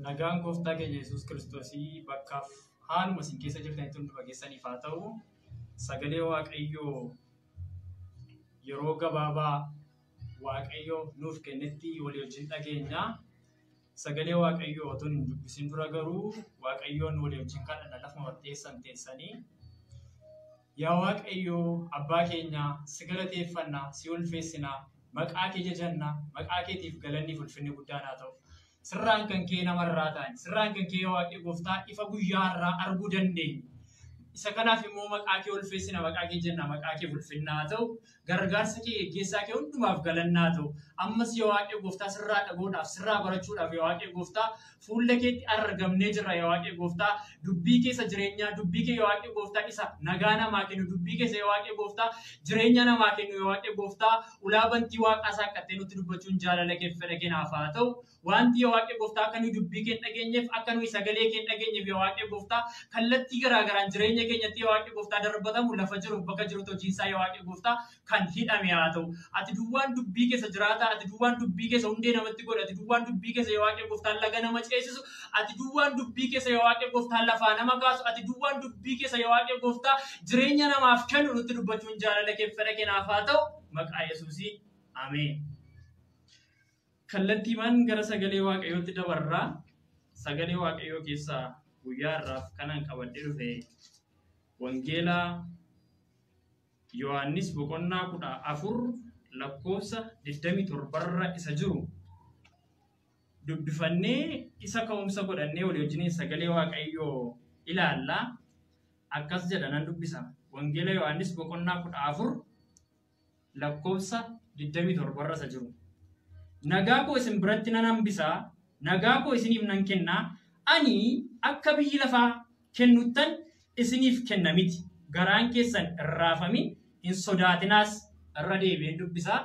Nagaan gooftaa keenya Yesuus Kiristoosii bakkaaf haaluma isin keessa jirtanitti hunduma keessaniif haa ta'u, sagalee Waaqayyoo yeroo gabaabaa Waaqayyoo nuuf kennetti walii wajjin dhageenya. Sagalee Waaqayyoo otoo hin dubbisin dura garuu Waaqayyoon walii wajjin kadhanna lafuma teessanii. Yaa Waaqayyoo abbaa keenya si galateeffanna, si ulfeessina, maqaa kee jajanna, maqaa keetiif galanni ulfinni guddaan haa ta'u. Sirraan kan kee namarraa ta'an, sirraan kan kee Waaqayyo gooftaa ifa guyyaa irraa arguu dandeenya. Isa kanaaf immoo maqaa kee ulfeessina, maqaa kee jenna, maqaa kee ulfinna haa ta'u, gargaarsa kee geggeessaa kee hundumaaf galanna haa ta'u. Ammas yaa Waaqayyo gooftaa sirraa dhaguudhaaf, sirraa barachuudhaaf yaa Waaqayyo gooftaa fuula keetti argamnee jirra yaa Waaqayyo gooftaa dubbii keessa jireenyaa, dubbii kee yaa Waaqayyo gooftaa isa nagaa namaa kennu, dubbii keessa yaa Waaqayyo gooftaa jireenya namaa kennu yaa Waaqayyo gooftaa ulaa bantii waaqaa isaa qattee nutti dubbachuun jaalala kee fedha kenaaf haa ta'u. Wanti yaa Waaqayyo gooftaa akka nuyi dubbii kee dhageenyeef, akka nuyi sagalee kee dhageenyeef yaa Waaqayyo gooftaa kallattii garaagaraan jireenya keenyatti yaa Waaqayyo gooftaa darbatamu lafa jiru bakka jirutti hojiinsaa yaa Waaqayyo gooftaa kan hidhame haa ta'u. Ati duwwaan dubbii keessa jiraata, ati duwwaan dubbii keessa hundee namatti godha, ati duwwaan dubbii keessa yaa Waaqayyo gooftaa laga nama ceesisu, ati duwwaan dubbii keessa yaa Waaqayyo gooftaa lafaa nama kaasu, ati duwwaan dubbii keessa yaa Waaqayyo gooftaa jireenya namaaf kennu nutti dubbachuun jaalala kee fedha kenaaf haa ta'u. Maqaa Yesuusii ameen. Kallattiimaan gara sagalee Waaqayyootti dabarraa. Sagalee Waaqayyoo keessaa guyyaa irraaf kanan qabadhee dhufe Wangeelaa Yohaannis boqonnaa 14 lakkoofsa 27 isa jiru dubbifannee isa ka'umsa godhannee walii wajjin sagalee Waaqayyoo ilaallaa. Akkas jedha nan dubbisa. Wangeela Yohaannis boqonnaa 14 lakkoofsa 27 isa jiru. Nagaa koo isin biratti nan hambisaa, nagaa koo isiniif nan kennaa. Ani akka biyyi lafaa kennuttan isiniif kenna miti. Garaan keessan hin raafamin, hin sodaatinaas. Irra deebi'een dubbisaa.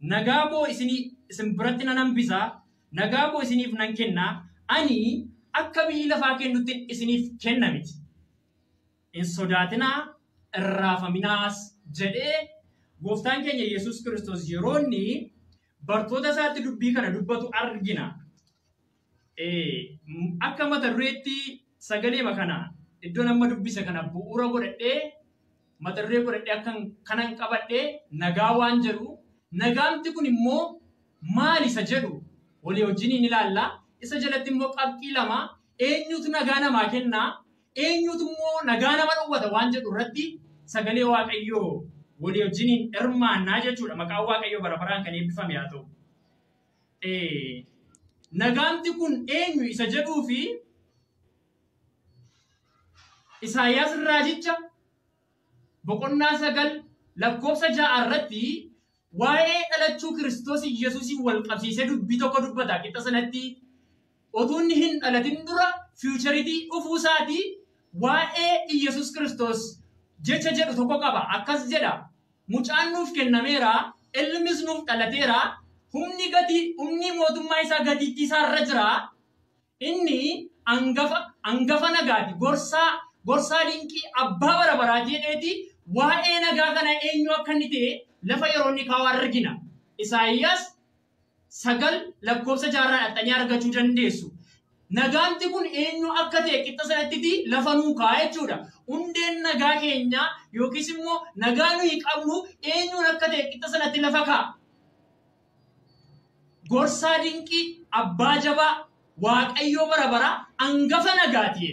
Nagaa koo isin biratti nan hambisaa, nagaa koo isiniif nan kennaa. Ani akka biyyi lafaa kennutti isiniif kenna miti. Hin sodaatinaa, hin raafaminaas jedhee gooftaan keenya Yesuus Kiristoos yeroo inni bartoota isaatti dubbii kana dubbatu argina. Akka mata dureetti sagalee kana iddoo nama dubbise kana bu'uura godhadhee mata duree godhadhee kanan qabadhee nagaa waan jedhu. Nagaamti kun immoo maal isa jedhu walii wajjiniin ilaalla. Isa jalatti immoo qabxii lama eenyutu nagaa namaa kennaa, eenyutu immoo nagaa nama dhowwata waan jedhu irratti sagalee Waaqayyoo walii wajjiniin hirmaannaa jechuudha. Maqaan Waaqayyoo bara baraan kan eebbifame haa ta'u. Nagaamti kun eenyu isa jedhuu fi Isaayyaas raajicha boqonnaa 9 lakkoofsa 6 irratti waa'ee dhalachuu Kiristoos Yesuusiin wal qabsiisee dubbii tokko dubbata. Qixa sanatti otoo inni hin dhalatin dura fiichariitii dhufuu isaatii waa'ee Yesuus Kiristoos jecha jedhu tokko qaba. Akkas jedha. Mucaan nuuf kennameera, ilmis nuuf dhalateera, humni mootummaa isaa gatiittii isaa irra jira. Inni hangafa nagaati, gorsaa dinqii abbaa bara baraati jedheeti waa'ee nagaa kana eenyu akka inni ta'e lafa yeroo inni kaa'u argina. Isaayyaas 9 lakkoofsa 6 dhattanii argachuu dandeessu. Nagaamti kun eenyu akka ta'e qixa sanatti lafa nuu kaa'a jechuudha. Hundeen nagaa keenya yookiis immoo nagaa nuyi qabnu eenyuun akka ta'e qixa sanatti lafa kaa'a. Gorsaa dinqii abbaa jabaa Waaqayyoo bara bara hangafa nagaati.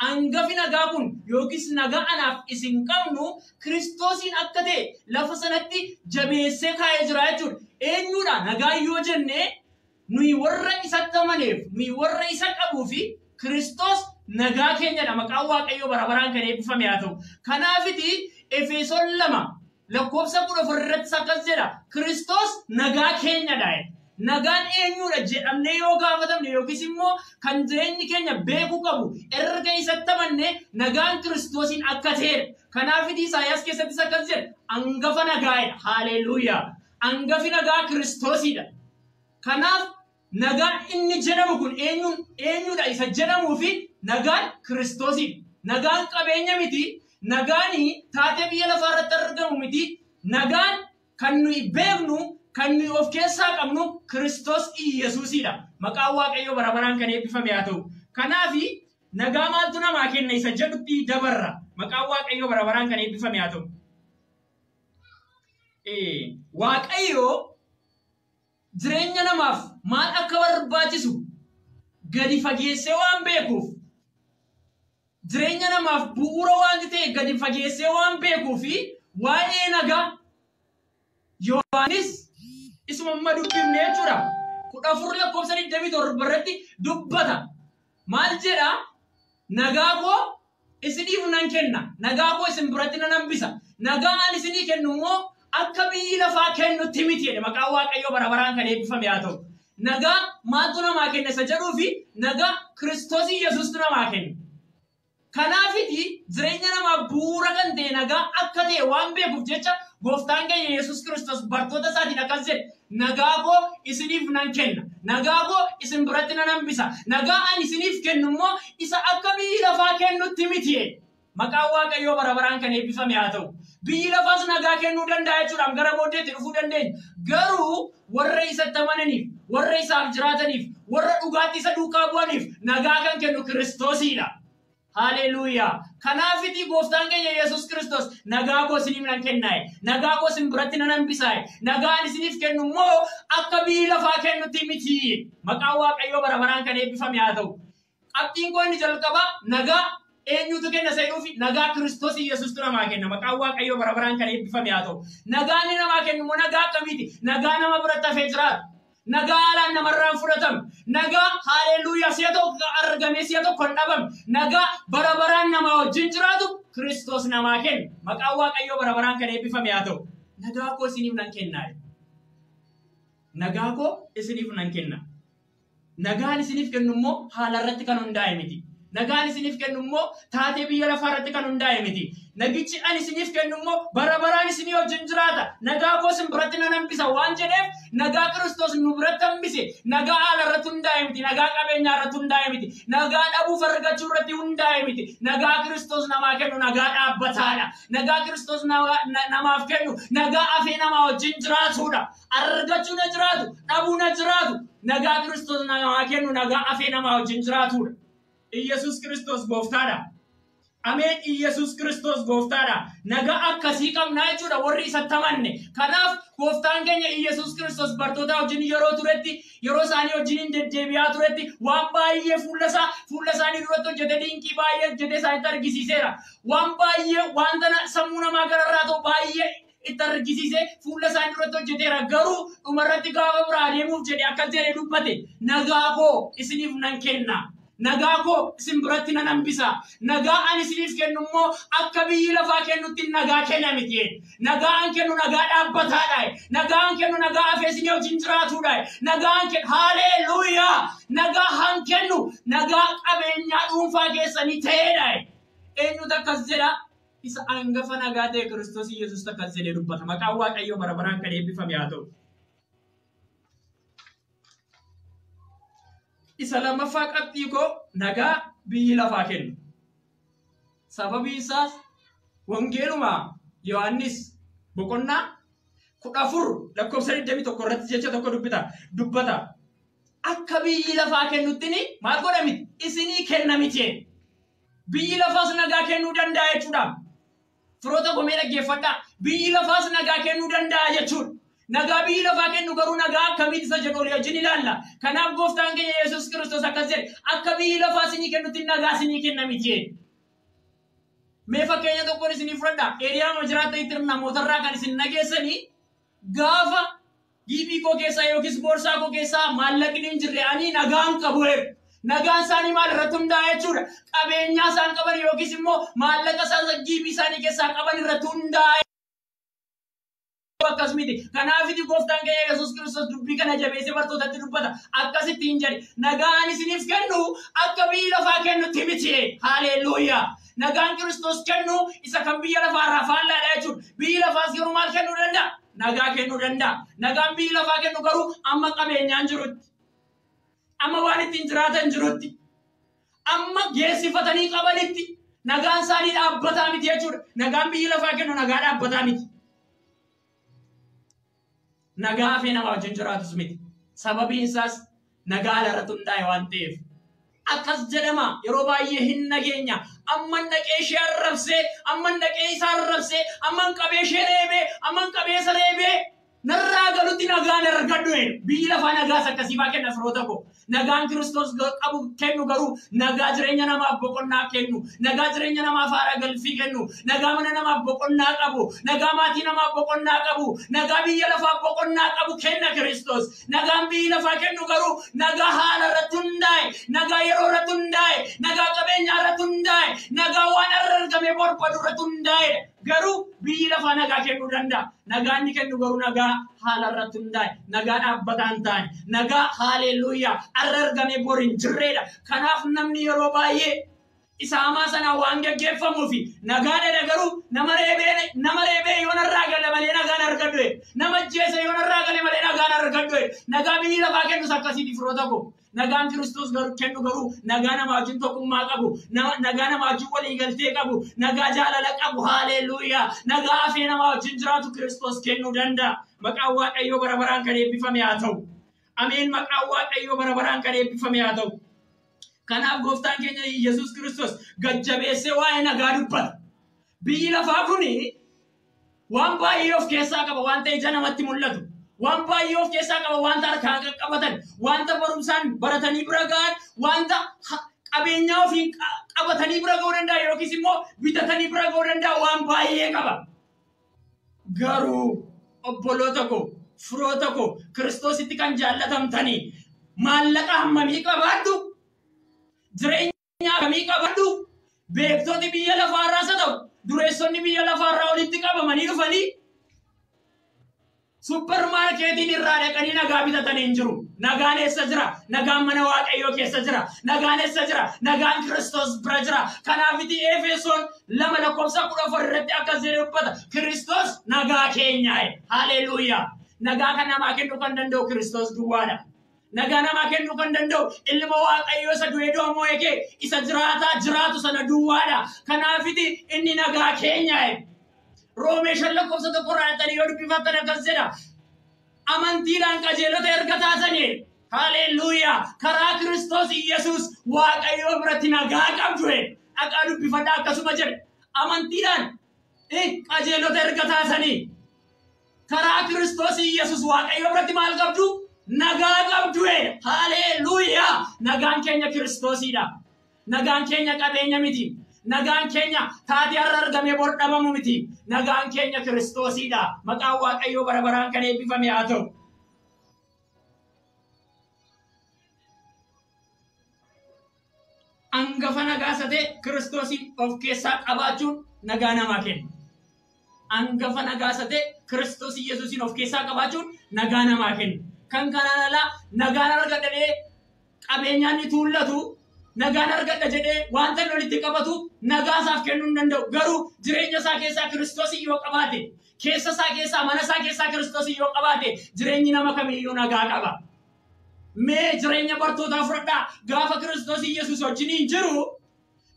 Hangafi nagaa kun yookiis nagaa anaaf isin qabnu Kiristoosiin akka ta'e lafa sanatti jabeessee kaa'ee jira jechuudha. Eenyudha nagaa yoo jennee nuyi warra isatti amaneef, nuyi warra isa qabuu fi Kiristoos nagaa keenyadha. Maqaan Waaqayyoo bara baraan kan eebbifame haa ta'u. Kanaafiti Efesoon 2 lakkoofsa 14 irratti akkas jedha. Kiristoos nagaa keenyadha. Nagaan eenyudha jedhamnee yoo gaafatamne yookiis immoo kan jireenyi keenya beekuu qabu erga isatti amanne nagaan Kiristoosiin akka ta'edha. Kanaafiti Isaayyaas keessattis akkas jedha. Hangafa nagaadha. Haaleluyyaa. Hangafi nagaa Kiristoosidha. Kanaaf nagaan inni jedhamu kun eenyudha isa jedhamuu fi nagaan Kiristoosidha. Nagaan qabeenya miti. Nagaan taatee biyya lafaa irratti argamu miti. Nagaan kan nuyi beeknu kan nuyi of keessaa qabnu Kiristoos Iyyesuusidha. Maqaan Waaqayyoo bara baraan kan eebbifame haa ta'u. Kanaafi nagaa maaltu namaa kenna isa jedhutti dabarra. Maqaan Waaqayyoo bara baraan kan eebbifame haa ta'u. Waaqayyoo jireenya namaaf maal akka barbaachisu gadi fageessee waan beekuuf, jireenya namaaf bu'uura waan ta'e gadi fageessee waan beekuufi waa'ee nagaa Yohaanis isuma amma dubbifne jechuudha. 14:27 irratti dubbata. Maal jedha? Nagaa koo isiniif nan kenna. Nagaa koo isin biratti nan hambisa. Nagaa ani isinii kennu immoo akka biyyi lafaa kennutti miti jedhe. Maqaan Waaqayyoo bara baraan kan eebbifame haa ta'u. Nagaa maaltu namaa kenna isa jedhuufi nagaa Kiristoos Iyyesuustu namaa kenna. Kanaafiti jireenya namaa bu'uura kan ta'e nagaa akka ta'e waan beekuuf jecha Gooftaan keenya Yesuus Kiristoos bartoota isaatiin akkas jedhe. Nagaa koo isiniif nan kenna. Nagaa koo isin biratti nan hambisa. Nagaa ani isiniif kennu immoo isa akka biyyi lafaa kennutti miti. Maqaan Waaqayyoo bara baraan kan eebbifame haa ta'u. Biyyi lafaas nagaa kennuu danda'a jechuudhaan gara booddeetti dhufuu dandeenya. Garuu warra isatti amananiif, warra isaaf jiraataniif, warra dhugaatti isa duukaa bu'aniif nagaa kan kennu Kiristoosidha. Haleluuyaa. Kanaafiti Gooftaan keenya Yesuus Kiristoos nagaa koo isiniif nan kenna. Nagaa koo isin biratti nan hambisa. Nagaa ani isiniif kennu immoo akka biyyi lafaa kennutti miti. Maqaan Waaqayyoo bara baraan kan eebbifame haa ta'u. Qabxiin koo inni jalqaba nagaa eenyutu kenna seeduufi nagaa Kiristoos Iyyesuustu namaa kenna. Maqaan Waaqayyoo bara baraan kan eebbifame haa ta'u. Nagaa inni namaa kennu immoo nagaa akkamiiti? Nagaa nama biratti hafee jiraatu. Nagaa haalaan namarraan fudhatamu. Nagaa haleluuyaa si'a tokko argamee si'a tokko hin dhabamu. Nagaa bara baraan namaa wajjin jiraatu Kiristoos namaa kenna. Maqaan Waaqayyoo bara baraan kan eebbifame haa ta'u. Nagaa koo isiniif nan kenna. Nagaa koo isiniif nan kenna. Nagaan isiniif kennu immoo haala irratti kan hundaa'e miti. Nagaan isiniif kennu immoo taatee biyya lafaa irratti kan hundaa'e miti. Nagichi ani isiniif kennu immoo bara baraan isinii wajjin jiraata. Nagaa koo isin biratti nan hambisa waan jedheef nagaa Kiristoos nu biratti hambise. Nagaa haala irratti hundaa'e miti. Nagaa qabeenyaa irratti hundaa'e miti. Nagaa dhabuuf argachuu irratti hundaa'e miti. Nagaa Kiristoos namaa kennu nagaa dhaabbataadha. Nagaa Kiristoos namaaf kennu nagaa afee namaa wajjin jiraatudha. Argachuu na jiraatu, dhabuu na jiraatu. Nagaa Kiristoos namaa kennu nagaa afee namaa wajjin jiraatudha. Iyyesuus Kiristoos gooftaadha. Ameen. Iyyesuus Kiristoos gooftaadha. Nagaa akkasii qabnaa jechuudha warri isatti amanne. Kanaaf gooftaan keenya Iyyesuus Kiristoos bartoota wajjin yeroo turetti, yeroo isaanii wajjin deddeebi'aa turetti waan baay'ee fuula isaanii duratti hojjete, dinqii baay'ee hojjete isaanitti argisiiseera. Waan baay'ee wanta sammuu namaa gararraa ta'u baay'ee itti argisiise fuula isaanii duratti hojjeteera. Garuu dhumarratti gaafa biraa deemuuf jedhe akkas jedhee dubbate. Nagaa koo isiniif nan kenna. Nagaa koo isin biratti nan hambisa. Nagaa ani isiniif kennu immoo akka biyyi lafaa kennutti nagaa kenna miti. Nagaan kennu nagaa dhaabbataadha. Nagaan kennu nagaa afee isinii wajjin jiraatudha. Nagaan kennu haleluuyaa. Nagaan kennu nagaa qabeenyaa dhuunfaa keessanii ta'edha. Eenyutu akkas jedha? Isa hangafa nagaa ta'e Kiristoos Iyyesuus akkas jedhee dubbata. Maqaan Waaqayyoo bara baraan kan eebbifame haa ta'u. Isa lammaffaa qabxii koo nagaa biyyi lafaa kennu. Sababii isaas wangeeluma Yohaannis boqonnaa 14:21 irratti jecha tokko dubbata. Akka biyyi lafaa kennutti maal godha miti? Isinii kenna miti. Biyyi lafaas nagaa kennuu danda'a jechuudha. Firoota gomee dhaggeeffadhaa. Biyyi lafaas nagaa kennuu danda'a jechuudha. Nagaa biyyi lafaa kennu garuu nagaa akkamitti isa jedhu wajjin ilaalla. Kanaaf gooftaan keenya Yesuus Kiristoos akkas jedhe akka biyyi lafaa isinii kennutti nagaa isinii kenna miti. Mee fakkeenya tokkoon isinii fudhadhaa. Eeriyaa jiraatanitti namootarraa kan isin nageessanii gaafa giibii koo keessaa yookiis boorsaa koo keessaa maallaqni hin jirre ani nagaan qabu. Nagaan isaanii maal irratti hundaa'a jechuudha. Qabeenyaa isaan qaban yookiis immoo maallaqa isaan giibii isaanii keessaa qaban irratti hundaa'a. Akkasumiti. Kanaafiti gooftaan keenya Yesuus Kiristoos dubbii kana jabeessee bartootatti dubbata. Akkasitti hin jedhe. Nagaan isiniif kennu akka biyyi lafaa kennutti miti. Haleluuyaa. Nagaan Kiristoos kennu isa kan biyya lafaarraa faallaadha jechuudha. Biyyi lafaas garuu maal kennuu danda'a? Nagaa kennuu danda'a. Nagaan biyyi lafaa kennu garuu amma qabeenyaan jirutti. Amma waan ittiin jiraatan jirutti. Amma geessifatanii qabanitti. Nagaan isaanii dhaabbataa miti jechuudha. Nagaan biyyi lafaa kennu nagaa dhaabbataa miti. nagaa fi nama wajjin jiraatus miti. Sababiin isaas nagaa irratti hundaa'e waan ta'eef. Akkas jedhama yeroo baay'ee hin nageenya. Amman dhaqee ishee arrabsee, amman dhaqee isaa arrabsee, amman qabee ishee reebee, amman qabee isa reebee narraa galutti nagaan argadhu. Biyyi lafaa nagaas akkasii baa kenna firoota koo. Nagaan Kiristoos qabu kennu garuu nagaa jireenya namaaf boqonnaa kennu, nagaa jireenya namaaf haara galfii kennu, nagaa mana namaaf boqonnaa qabu, nagaa maatii namaaf boqonnaa qabu, nagaa biyya lafaaf boqonnaa qabu kenna Kiristoos. Nagaan biyyi lafaa kennu garuu nagaa haala irratti hundaa'e, nagaa yeroo irratti hundaa'e, nagaa qabeenyaa irratti hundaa'e, nagaa waan argamee barbadu irratti hundaa'e. Garuu biyyi lafaa nagaa kennuu danda'a. Nagaan inni kennu garuu nagaa haala irratti hundaa'e, nagaa dhaabbataa hin taane, nagaa haaleluyyaa argamee bor hin jirredha. Kanaaf namni yeroo baay'ee isa hamaa sana waan gaggeeffamuufi nagaa dha garuu nama reebee yoo narraa gale malee nagaan argadhu. Nama ajjeese yoo narraa gale malee nagaan argadhu. Nagaa biyyi lafaa kennus akkasiiti firoota koo. Nagaan Kiristoos kennu garuu nagaa nama wajjin tokkummaa qabu, nagaa nama wajjin walii galtee qabu, nagaa jaalala qabu. Haaleluyyaa. Nagaa hafee nama wajjin jiraatu Kiristoos kennuu danda'a. Maqaan Waaqayyoo bara baraan kan eebbifame haa ta'u. Ameen. Maqaan Waaqayyoo bara baraan kan eebbifame haa ta'u. Kanaaf gooftaan keenya Yesuus Kiristoos gajjabeessee waa'ee nagaa dubbata. Biyyi lafaa kuni waan baay'ee of keessaa qaba, waan ta'e ija namatti mul'atu. Waan baay'ee of keessaa qaba, wanta harkaan qaqqabatan, wanta barumsaan baratanii bira ga'an, wanta qabeenyaa ofii qabatanii bira ga'uu danda'a yookiis immoo bitatanii bira ga'uu danda'a. Waan baay'ee qaba. Garuu obboloota koo, firoota koo, Kiristoositti kan jaallatamtanii maallaqa hammamii qabaadhu? Jireenya akkamii qabaadhu? Beektonni biyya lafaarraas haa ta'u, dureessonni biyya lafaarraa walitti qabamanii dhufanii supermarketiin irraa dhaqanii nagaa bitatanii hin jiru. Nagaan eessa jira? Nagaan mana Waaqayyoo keessa jira. Nagaan eessa jira? Nagaan Kiristoos bira jira. Kanaafiti Efesoon 2:14 irratti akkas jedhee dubbata. Kiristoos nagaa keenya. Haaleluyyaa. Nagaa kan namaa kennuu kan danda'u Kiristoos duwwaadha. Nagaa namaa kennuu kan danda'u ilma Waaqayyoo isa du'ee doomoo eegee isa jiraatu sana duwwaadha. Kanaafiti inni nagaa keenya. Roomee 5:1 yoo dubbifattan akkas jedha. Amantiidhaan qajeelota erga taatanii, haaleluyyaa, karaa Kiristoos Yesuus Waaqayyoo biratti nagaa qabdu. Dhaqaa dubbifadhaa akkasuma jedhe. Amantiidhaan qajeelota erga taatanii, karaa Kiristoos Yesuus Waaqayyoo biratti maal qabdu? Nagaa qabdu. Haaleluyyaa. Nagaan keenya Kiristoosidha. Nagaan keenya qabeenya miti. Nagaan keenya taatee har'a argamee bor dhabamu miti. Nagaan keenya Kiristoosidha. Maqaan Waaqayyoo bara baraan kan eebbifame haa ta'u. Hangafa nagaa isa ta'e Kiristoosin of keessaa qabaachuun nagaa namaa kenna. Hangafa nagaa isa ta'e Kiristoos Yesuusin of keessaa qabaachuun nagaa namaa kenna. Kan kanaan alaa nagaan argadhee qabeenyaan ni tuullatu, nagaan argadha jedhee wanta walitti qabatu nagaa isaaf kennuu hin danda'u. Garuu jireenya isaa keessaa Kiristoos yoo qabaate, keessa isaa keessaa mana isaa keessaa Kiristoos yoo qabaate jireenyi nama kamiyyuu nagaa qaba. Mee jireenya bartootaa fudhadhaa. Gaafa Kiristoos Yesuus wajjin jiru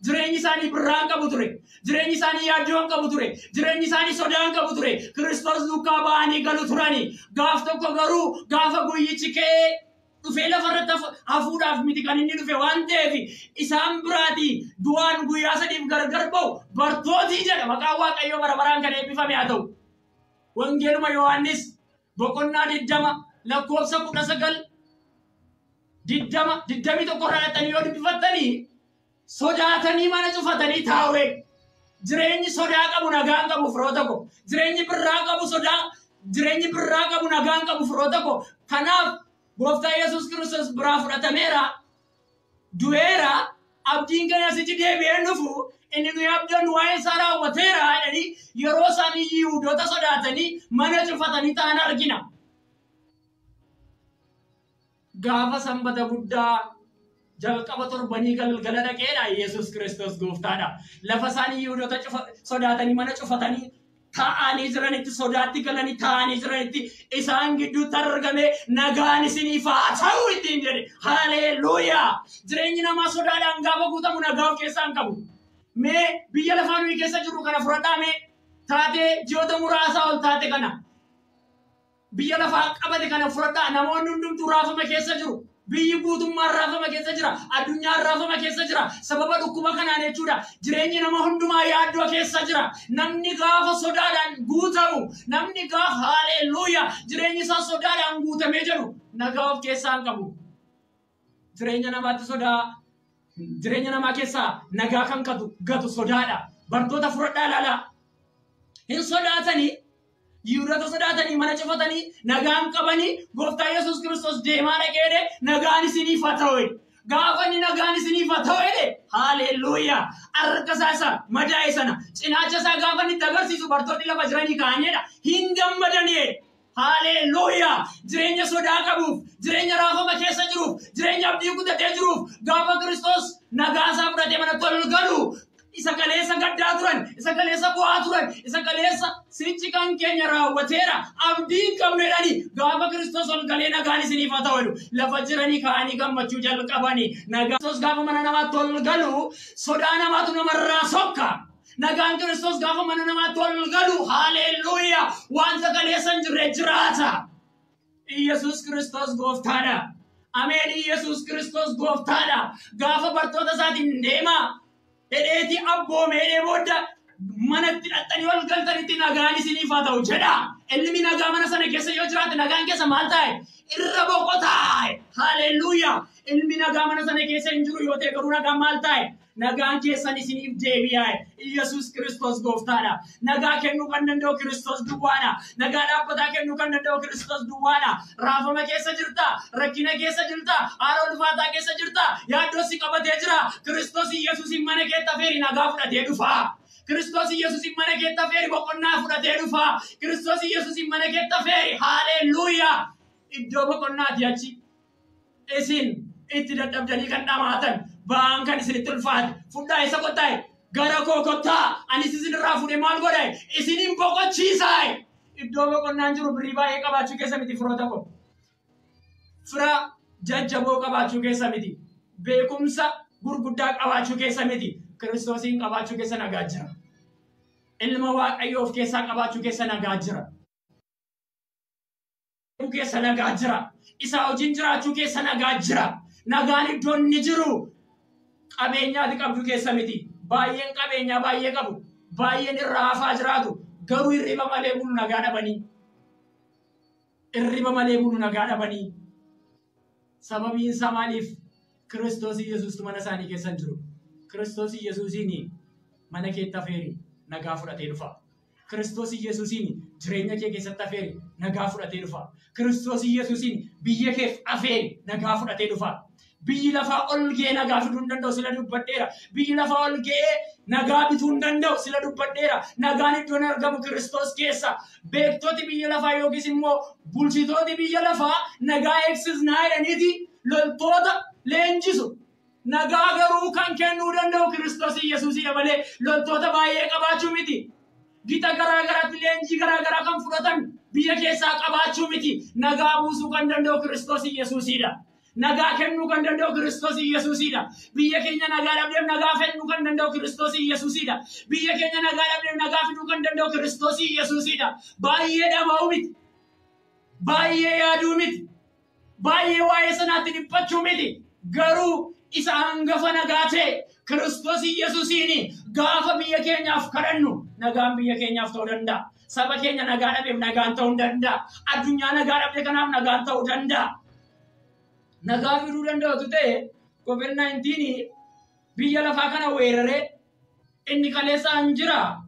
jireenyi isaanii birraan qabu ture. Jireenyi isaanii yaaddoon qabu ture. Jireenyi isaanii sodaan qabu ture. Kiristoos duukaa ba'anii galu turani. Gaaf tokko garuu gaafa guyyichi ka'ee dhufee lafarratti hafuudhaaf miti kan inni dhufe waan ta'eef isaan biraatii du'aan guyyaa 3 gargar ba'u bartootii jedha. Maqaan Waaqayyoo bara baraan kan eebbifame haa ta'u. Wangeeluma Yohaannis boqonnaa 20:19-21 irratti yoo dubbifattanii sodaatanii mana cufatanii taa'u. Jireenyi sodaa qabu nagaan qabu firoota koo. Jireenyi birraa qabu nagaan qabu firoota koo. Kanaaf Gooftaan Yesuus Kiristoos biraa fudhatameera, du'eera, abdiin keenya sichi deebi'ee dhufu, inni nuyi abdannu waa'ee isaa raawwateera jedhanii yeroo isaanii Yihuudoota sodaatanii mana cufatanii ta'an argina. Gaafa sanbata guddaa jalqaba torbanii galgala dhaqeedha Yesuus Kiristoos Gooftaadha. Lafa isaanii Yihuudoota sodaatanii mana cufatanii ta'anii jiranitti, sodaatti galanii ta'anii jiranitti isaan gidduutti argame nagaan isiniif haa ta'u ittiin jedhe. Haaleluyyaa. Jireenyi namaa sodaadhaan gaafa guutamu nagaa of keessaa hin qabu. Mee biyya lafaa nuyi keessa jirru kana fudhadhaa. Mee taatee ji'oota muraasaa ol taate kana biyya lafaa qabate kana fudhadhaa namoonni hundumtuu raafama keessa jiru. Biyyi guutummaan raafama keessa jira. Addunyaan raafama keessa jira. Sababa dhukkuba kanaan jechuudha. Jireenyi nama hundumaa yaaddoo keessa jira. Namni gaafa sodaadhaan guutamu, namni gaafa haleluuyaa jireenyi isaa sodaadhaan guutamee jiru nagaa of keessaa hin qabu. Jireenya namaatti sodaa, jireenya namaa keessaa nagaa kan gatu sodaadha. Bartoota fudhadhaa ilaalaa. Hin sodaatanii. Yihudoota sodaatanii mana cufatanii nagaan qabanii gooftaa Yesuus Kiristoos deemaa dhaqee nagaan isiniif haa ta'u. Gaafa inni nagaan isiniif haa ta'u haleluuyaa harka isaa madaa'e sana cinaacha isaa gaafa inni agarsiisu bartoonni lafa jiranii ka'aniidha. Hin gammadanii. Haleluuyaa jireenya sodaa qabuuf, jireenya raafama keessa jiruuf, jireenya abdii kutatee jiruuf gaafa Kiristoos nagaa isaa fudhatee manatti ol galu. Isa kaleessa gaddaa turan, isa kaleessa bu'aa turan, isa kaleessa sichi kan keenya raawwateera abdiin qabneedhani gaafa Kiristoos ol galee nagaan isiniif haa ta'u lafa jiranii ka'anii gammachuu jalqabanii nagaan Kiristoos gaafa mana namaatti ol galu sodaa namaatu namarraa sokka. Nagaan Kiristoos gaafa mana namaatti ol galu haleluuyaa wanta kaleessa hin jirre jiraata. Yesuus Kiristoos gooftaadha. Ameen. Yesuus Kiristoos gooftaadha. Gaafa bartoota isaatiin deemaa. Edeti abboomee booda manatti dhaxxanii ol galtanitti nagaan isiniif haa ta'u jedha. Ilmi nagaa mana sana keessa yoo jiraate nagaan keessa maal ta'e? Irra boqotaa. Haleluuyaa. Ilmi nagaa mana sana keessa hin jiru yoo ta'e garuu nagaan maal ta'e? Nagaan keessan isiniif deebi'aa. Yesuus Kiristoos gooftaadha. Nagaa kennuu kan danda'u Kiristoos duwwaadha. Nagaa dhaabbataa kennuu kan danda'u Kiristoos duwwaadha. Raafama keessa jirta, rakkina keessa jirta, haala ulfaataa keessa jirta, yaaddoo si qabatee jira. Kiristoos Yesuusin mana keetti afeeri nagaa fudhatee dhufa. Kiristoos Yesuusin mana keetti afeeri boqonnaa fudhatee dhufa. Kiristoos Yesuusin mana keetti afeeri. Haleluuyaa. Iddoo boqonnaati achi. Isin itti dadhabdanii kan dhamaatan ba'aan kan isinitti ulfaate fudhaa isa qottaa'e gara koo kottaa anis isinirraa fuudhee maal godhae isinin boqochiisaa'e. Iddoo boqonnaan jiru birrii baay'ee qabaachuu keessa miti firoota koo. Fira jajjaboo qabaachuu keessa miti. Beekumsa gurguddaa qabaachuu keessa miti. Kiristoosiin qabaachuu keessa nagaa jira. Ilma Waaqayyoo of keessaa qabaachuu keessa nagaa jira. Keessa nagaa jira. Isa wajjin jiraachuu keessa nagaa jira. Nagaan iddoon ni jiru. Qabeenyaati qabdu keessa miti. Baay'een qabeenyaa baay'ee qabu. Baay'een irraa hafaa jiraatu. Garuu hirriba malee bulu nagaa dhabanii. Hirriba malee bulu nagaa dhabanii. Sababiin isaa maaliif? Kiristoos Yesuustu mana isaanii keessa hin jiru. Kiristoos Yesuusiin mana keetti afeeri nagaa fudhatee dhufa. Kiristoos Yesuusiin jireenya kee keessatti afeeri nagaa fudhatee dhufa. Kiristoos Yesuusiin biyya keef afeeri nagaa fudhatee dhufa. Biyyi lafaa ol ga'ee nagaa fiduu hin danda'u sila dubbadheera. Biyyi lafaa ol ga'ee nagaa bituu hin danda'u sila dubbadheera. Nagaan iddoon argamu Kiristoos keessa. Beektooti biyya lafaa yookiis immoo bulchitooti biyya lafaa nagaa eegsisnaa jedhaniiti loltoota leenjisu. Nagaa garuu kan kennuu danda'u Kiristoos Yesuusidha malee loltoota baay'ee qabaachuu miti. Gita garaagaraatti leenjii garaagaraa kan fudhatan biyya keessaa qabaachuu miti. Nagaa buusuu kan danda'u Kiristoos Yesuusidha. Nagaa kennuu kan danda'u Kiristoos Yesuusidha. Biyya keenya nagaa dhabdeef nagaa fennuu kan danda'u Kiristoos Yesuusidha. Biyya keenya nagaa dhabdeef nagaa fiduu kan danda'u Kiristoos Yesuusidha. Baay'ee dhama'uu miti. Baay'ee yaaduu miti. Baay'ee waa'ee sanaatti dhiphachuu miti. Garuu isa hangafa nagaa ta'e Kiristoos Yesuusiin gaafa biyya keenyaaf kadhannu nagaan biyya keenyaaf ta'uu danda'a. Saba keenya nagaa dhabeef nagaan ta'uu danda'a. Addunyaa nagaa dhabde kanaaf nagaan ta'uu danda'a. Nagaa fiduu danda'utu ta'e COVID-19 biyya lafaa kana weeraree inni kaleessaan jira.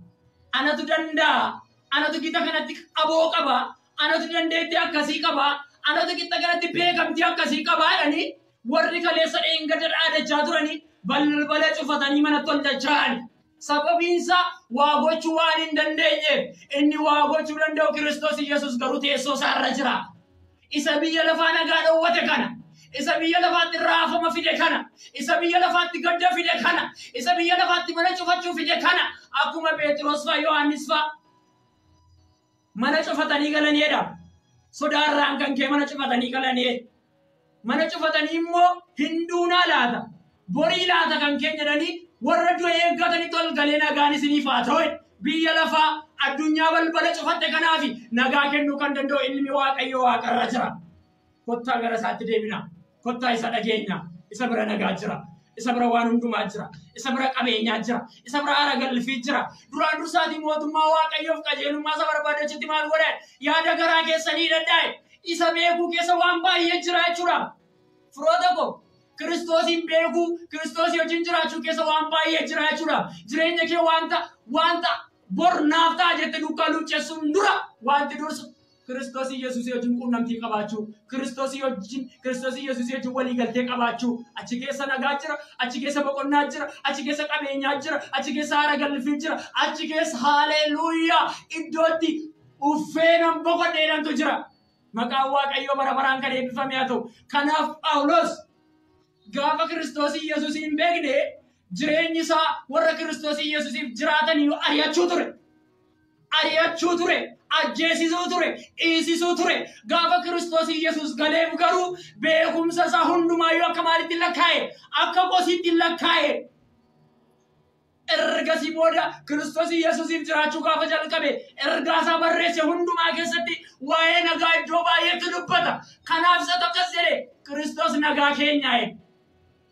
Anatu danda'a. Anatu gita kanatti qaboo qaba. Anatu dandeettii akkasii qaba. Anatu gita kanatti beekamtii akkasii qaba jedhanii warri kaleessa dheengadda dhaadachaa turanii balbala cufatanii manatti ol dacha'an. Sababiinsa waa gochuu waan hin dandeenyeef inni waa gochuu danda'u Kiristoos Yesuus garuu teessoo isaarra jira. Isa biyya lafaa nagaa dhowwate kana. Isa biyya lafaatti raafama fide kana. Isa biyya lafaatti gadda fide kana. Isa biyya lafaatti mana cufachuu fide kana. Akkuma Phexros fa'aa Yohaannis fa'aa mana cufatanii galaniidha. Sodaarraan kan kee mana cufatanii galaniidha. Mana cufatanii immoo hinduunaa laata. Borii laata kan keenya jedhanii warra du'e eeggatanii tol galee nagaan isiniif haa ta'u. Biyya lafaa addunyaa balbala cufatte kanaafi nagaa kennuu kan danda'u ilmi Waaqayyoo waaqarra jira. Kottaa gara isaatti deebina. Kottaa isa dhageenya. Isa bira nagaa jira. Isa bira waan hundumaa jira. Isa bira qabeenyaa jira. Isa bira haara galfii jira. Duraan dursaatii mootummaa Waaqayyoof qajeelummaa isa barbaadachutti maal godhe? Yaada garaa keessanii dadhaa'e. Isa beekuu keessa waan baay'ee jira jechuudha. Firoota koo Kiristoosin beekuu, Kiristoosii wajjin jiraachuu keessa waan baay'ee jira jechuudha. Jireenya kee wanta bor naaf ta'a jettee dukkaa luucceessuun dura wanti dursu Kiristoosii Yesuusii wajjin quunnamtii qabaachuu, Kiristoosii Yesuusii wajjin waliigaltee qabaachuu, achi keessa nagaa jira, achi keessa boqonnaa jira, achi keessa qabeenyaa jira, achi keessa haara galfii jira, achi keessa haleluuyaa iddootti uffeenan boqodheedhantu jira. Maqaan Waaqayyoo bara baraan kan eebbifame haa ta'u. Kanaaf Phaawulos gaafa Kiristoosii Yesuusii hin beekne jireenyi isaa warra Kiristoosii Yesuusiif jiraatanii ari'achuu ture. Ajjeesisuu ture, dhiisisuu ture. Gaafa Kiristoosii Yesuus galeef garuu beekumsa isaa hundumaayyuu akka maalitti lakkaa'e? Akka gosiitti lakkaa'e. Ergasii booda Kiristoosii Yesuusiif jiraachuu gaafa jalqabe ergaa isaa barreesse hundumaa keessatti waa'ee nagaa iddoo baay'eetti dubbata. Kanaaf isa tokkos jedhe Kiristoos nagaa keenyaa.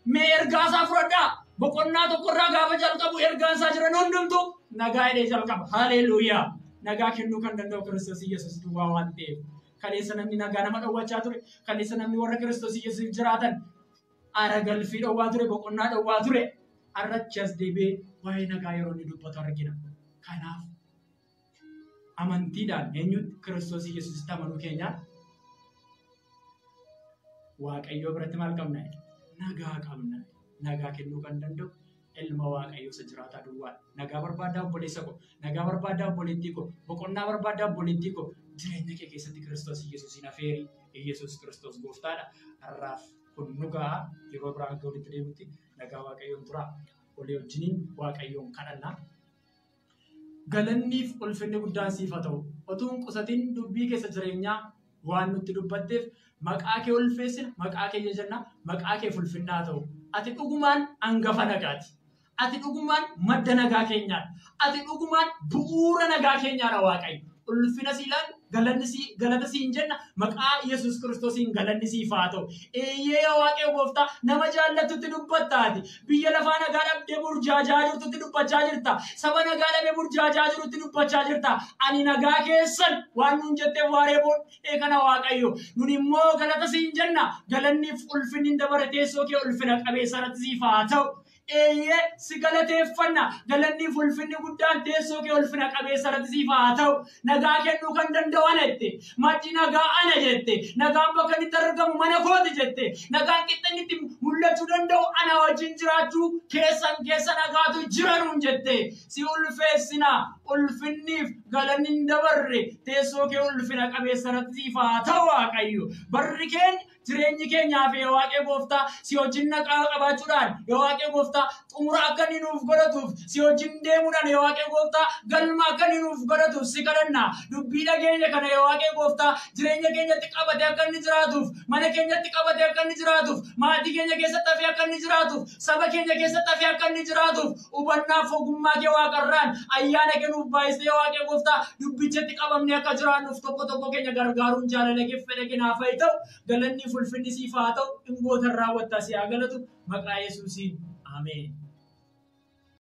Mee ergaa isaa fudhadhaa. Boqonnaa tokkorraa gaafa jalqabu ergaan isaa jiran hundumtu nagaa jedhee jalqaba. Haleluuyaa. Nagaa kennuu kan danda'u Kiristoosii Yesuus duwwaa waan ta'eef. Kaleessa namni nagaa nama dhowwachaa ture. Kaleessa namni warra Kiristoosii Yesuus jiraatan haara galfii dhowwaa ture, boqonnaa dhowwaa ture. Arrachi as deebi'ee waa'ee nagaa yeroo inni dubbatu argina. Kanaaf amantiidhaan eenyutti Kiristoosii Yesuusitti amanuu keenyaan Waaqayyoo biratti maal qabna? Nagaa qabna. Nagaa kennuu kan danda'u ilma Waaqayyoo isa jiraataa duwwaa. Nagaa barbaadaa obboleessa koo, nagaa barbaadaa obboleettii koo, boqonnaa barbaadaa obboleettii koo. Jireenya kee keessatti Kiristoos Yesuusiin afeeri. Yesuus Kiristoos gooftaadha. Har'aaf kun nugaa yeroo biraa akka walitti deemutti nagaa Waaqayyoon tura. Olii wajjiniin Waaqayyoon kadhannaa. Galanniif ulfinni guddaan siif haa ta'u. Otuu hin qusatiin dubbii keessa jireenyaa waan nutti dubbatteef maqaa kee ulfeessina, maqaa kee jajanna, maqaa kee ulfinnaa haa ta'u. Ati dhugumaan hangafa nagaati. Ati dhugumaan madda nagaa keenyaadha. Ati dhugumaan bu'uura nagaa keenyaadha Waaqayyo. Ulfina siilaan galata siin jenna maqaa Yesuus Kiristoosiin galanni siif haa ta'u. Eeyyee Waaqayyo gooftaa nama jaallatutti dubbattaati. Biyya lafaa nagaa dhabdee burjaajaa jirtutti dubbachaa jirta. Saba nagaa dhabee burjaajaa jirutti dubbachaa jirta. Ani nagaa keessan waan nuun jetteef waaree booddee kana Waaqayyo. Nun immoo galata siin jenna. Galanniif ulfinni dabare teessoo kee ulfina qabeessa irratti siif haa ta'u. Eeyyee si galateeffanna. Galanniif ulfinni guddaan teessoo kee ulfina qabeessa irratti siif haa ta'u. Nagaa kennuu kan danda'u ana jette. Maddi nagaa ana jette. Nagaan bakka inni argamu mana kooti jette. Nagaan qixxeen itti mul'achuu danda'u ana wajjin jiraachuu keessa nagaatu jiranuun jette. Si ulfeessina. Ulfinniif galanni hin dabarre teessoo kee ulfina qabeessa irratti siif haa ta'u Waaqayyo. Barri keenya jireenyi keenyaaf yaa Waaqayyo gooftaa si wajjin nagaa qabaachuudhaan yaa Waaqayyo gooftaa xumura akka inni nuuf godhatuuf si wajjin deemuudhaan yaa Waaqayyo gooftaa galma akka inni nuuf godhatuuf si kadhanna. Dubbii dhageenya kana yaa Waaqayyo gooftaa jireenya keenyatti qabatee akka inni jiraatuuf, mana keenyatti qabatee akka inni jiraatuuf, maatii keenya keessatti hafee akka inni jiraatuuf, saba keenya keessatti hafee akka inni jiraatuuf hubannaaf ogummaa kee Waaqarraan ayyaana kee nuuf baay'istee yaa Waaqayyo gooftaa dubbichatti qabamnee akka jiraannuuf tokko keenya gargaaruun jaalala kee fedha keenyaaf haa ta'u. Galanni ulfinni siif haa ta'u. Dhimmoota raawwattaa si haa galatu. Maqaa Yesuusiin. Ameen.